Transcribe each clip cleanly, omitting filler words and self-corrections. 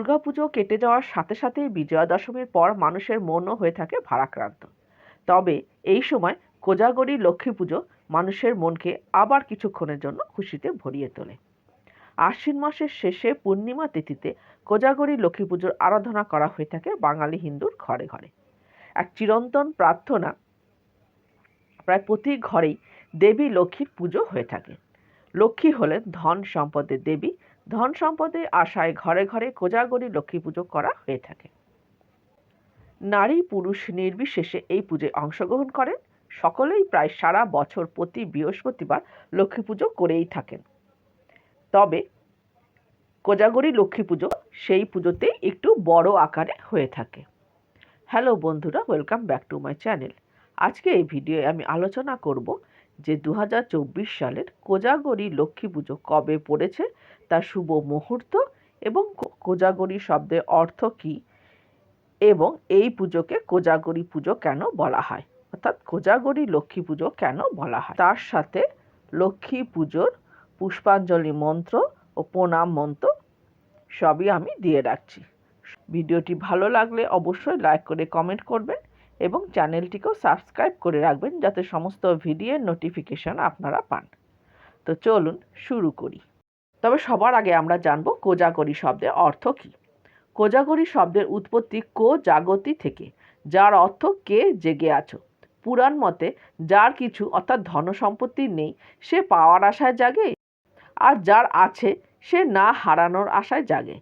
দুর্গাপুজো কেটে যাওয়ার সাথে সাথেই বিজয়া দশমীর পর মানুষের মনও হয়ে থাকে ভারাক্রান্ত। তবে এই সময় কোজাগরী লক্ষ্মী পুজো মানুষের মনকে আবার কিছুক্ষণের জন্য খুশিতে ভরিয়ে তোলে। আশ্বিন মাসের শেষে পূর্ণিমা তিথিতে কোজাগরী লক্ষ্মী পুজোর আরাধনা করা হয়ে থাকে বাঙালি হিন্দুর ঘরে ঘরে। এক চিরন্তন প্রার্থনা, প্রায় প্রতি ঘরেই দেবী লক্ষ্মীর পুজো হয়ে থাকে। লক্ষ্মী হলেন ধন সম্পদের দেবী। ধন সম্পদের আশায় ঘরে ঘরে কোজাগরী লক্ষ্মী পুজো করা হয়ে থাকে। নারী পুরুষ নির্বিশেষে এই পুজোয় অংশগ্রহণ করেন। সকলেই প্রায় সারা বছর প্রতি বৃহস্পতিবার লক্ষ্মী পুজো করেই থাকেন। তবে কোজাগরী লক্ষ্মী পুজো সেই পুজোতেই একটু বড় আকারে হয়ে থাকে। হ্যালো বন্ধুরা, welcome back to my channel. আজকে এই ভিডিওয়ে আমি আলোচনা করব যে 2024 সালের কোজাগরী লক্ষ্মী পুজো কবে পড়েছে, তার শুভ মুহূর্ত এবং কোজাগরী শব্দের অর্থ কী, এবং এই পুজোকে কোজাগরী পুজো কেন বলা হয়, অর্থাৎ কোজাগরী লক্ষ্মী পুজো কেন বলা হয়। তার সাথে লক্ষ্মী পুজোর পুষ্পাঞ্জলি মন্ত্র ও প্রণাম মন্ত্র সবই আমি দিয়ে রাখছি। ভিডিওটি ভালো লাগলে অবশ্যই লাইক করে কমেন্ট করবেন এবং চ্যানেলটিকেও সাবস্ক্রাইব করে রাখবেন যাতে সমস্ত ভিডিওর নোটিফিকেশন আপনারা পান। তো চলুন শুরু করি। তবে সবার আগে আমরা জানব কোজাগরী শব্দের অর্থ কী। কোজাগরী শব্দের উৎপত্তি কোজাগতি থেকে, যার অর্থ কে জেগে আছো। পুরাণ মতে যার কিছু অর্থাৎ ধন সম্পত্তি নেই সে পাওয়ার আশায় জাগে, আর যার আছে সে না হারানোর আশায় জাগে।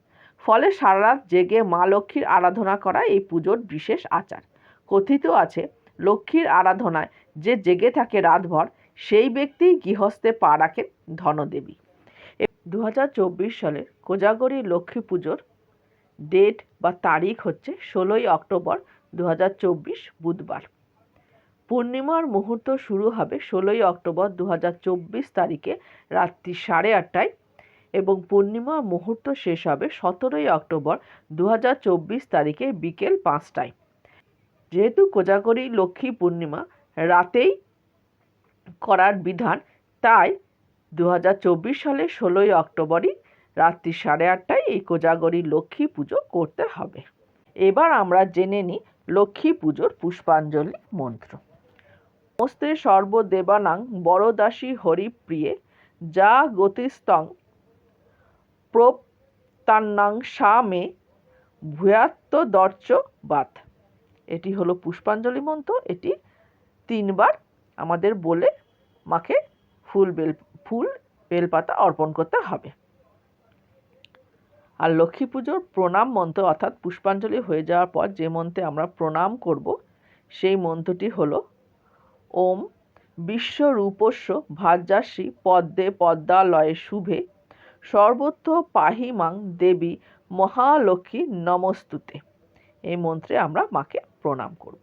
ফলে সারা রাত জেগে মা লক্ষ্মীর আরাধনা করা এই পুজোর বিশেষ আচার। কথিত আছে লক্ষ্মীর আরাধনায় যে জেগে থাকে রাতভর সেই ব্যক্তি গৃহস্থে পা রাখেন ধনদেবী। 2024 সালের কোজাগরী লক্ষ্মী পুজোর ডেট বা তারিখ হচ্ছে 16ই অক্টোবর 2024 বুধবার। পূর্ণিমার মুহূর্ত শুরু হবে 16ই অক্টোবর 2024 তারিখে রাত্রি 8:30টায় এবং পূর্ণিমা মুহূর্ত শেষ হবে 17ই অক্টোবর 2024 তারিখে বিকেল 5টায়। যেহেতু কোজাগরী লক্ষ্মী পূর্ণিমা রাতেই করার বিধান, তাই 2024 সালের 16ই অক্টোবরই রাত্রি 8:30টায় এই কোজাগরী লক্ষ্মী পুজো করতে হবে। এবার আমরা জেনে নিই লক্ষ্মী পুজোর পুষ্পাঞ্জলি মন্ত্র। নমস্তে সর্বদেবানাং বরদাসী হরিপ্রিয়ে যা গতিস্তং প্রপত্তান্নাং সা মে ভূয়াত্তদর্চ বাত। এটি হলো পুষ্পাঞ্জলি মন্ত্র। এটি 3 বার আমাদের বলে মাকে ফুল বেলপাতা অর্পণ করতে হবে। আর লক্ষ্মী পুজোর প্রণাম মন্ত্র অর্থাৎ পুষ্পাঞ্জলি হয়ে যাওয়ার পর যে মন্ত্রে আমরা প্রণাম করব সেই মন্ত্রটি হলো ওম বিশ্বরূপস্য ভাজ্যাসী পদ্মে পদ্মালয়ে শুভে সর্বত্র পাহি মাং দেবী মহালক্ষ্মী নমস্তুতে। এই মন্ত্রে আমরা মাকে প্রণাম করব।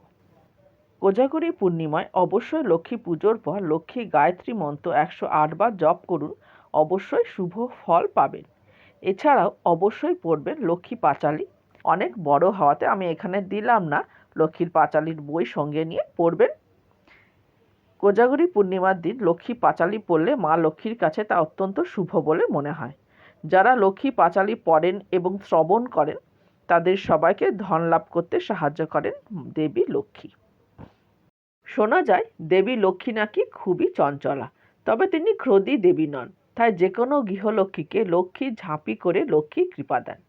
কোজাগরী পূর্ণিমায় অবশ্যই লক্ষ্মী পুজোর পর লক্ষ্মী গায়ত্রী মন্ত্র 108 বার জপ করুন, অবশ্যই শুভ ফল পাবেন। এছাড়াও অবশ্যই পড়বেন লক্ষ্মী পাঁচালী। অনেক বড় হওয়াতে আমি এখানে দিলাম না, লক্ষ্মীর পাঁচালীর বই সঙ্গে নিয়ে পড়বেন। কোজাগরী পূর্ণিমার দিন লক্ষ্মী পাঁচালী পড়লে মা লক্ষ্মীর কাছে তা অত্যন্ত শুভ বলে মনে হয়। যারা লক্ষ্মী পাঁচালী পড়েন এবং শ্রবণ করেন তাদের সবাইকে ধন লাভ করতে সাহায্য করেন দেবী লক্ষ্মী। শোনা যায় দেবী লক্ষ্মী নাকি খুবই চঞ্চলা, তবে তিনি ক্রোধী দেবী নন। তাই যে কোনো গৃহলক্ষ্মীকে লক্ষ্মী ঝাঁপি করে লক্ষ্মী কৃপা দেন।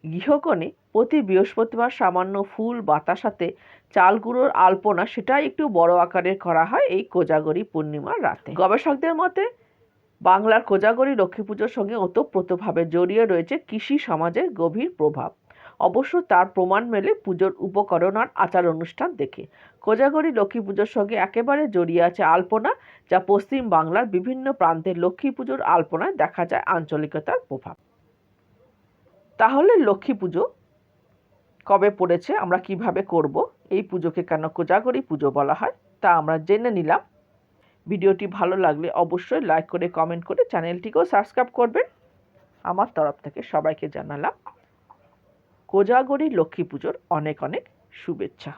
গৃহকোণে প্রতি বৃহস্পতিবার সামান্য ফুল বাতাসাতে চাল গুঁড়োর আলপনা, সেটা একটু বড় আকারের করা হয় এই কোজাগরী পূর্ণিমার রাতে। গবেষকদের মতে বাংলার কোজাগরী লক্ষ্মী পুজোর সঙ্গে ওতপ্রোতভাবে জড়িয়ে রয়েছে কৃষি সমাজের গভীর প্রভাব। অবশ্য তার প্রমাণ মেলে পুজোর উপকরণ আর আচার অনুষ্ঠান দেখে। কোজাগরী লক্ষ্মী পুজোর সঙ্গে একেবারে জড়িয়ে আছে আলপনা, যা পশ্চিম বাংলার বিভিন্ন প্রান্তের লক্ষ্মী পুজোর আলপনায় দেখা যায় আঞ্চলিকতার প্রভাব। তাহলে লক্ষ্মী পুজো কবে পড়েছে, আমরা কিভাবে করব, এই পুজোকে কেন কোজাগরী পুজো বলা হয় তা আমরা জেনে নিলাম। ভিডিওটি ভালো লাগলে অবশ্যই লাইক করে কমেন্ট করে চ্যানেলটিকেও সাবস্ক্রাইব করবেন। আমার তরফ থেকে সবাইকে জানালাম কোজাগরী লক্ষ্মী পুজোর অনেক অনেক শুভেচ্ছা।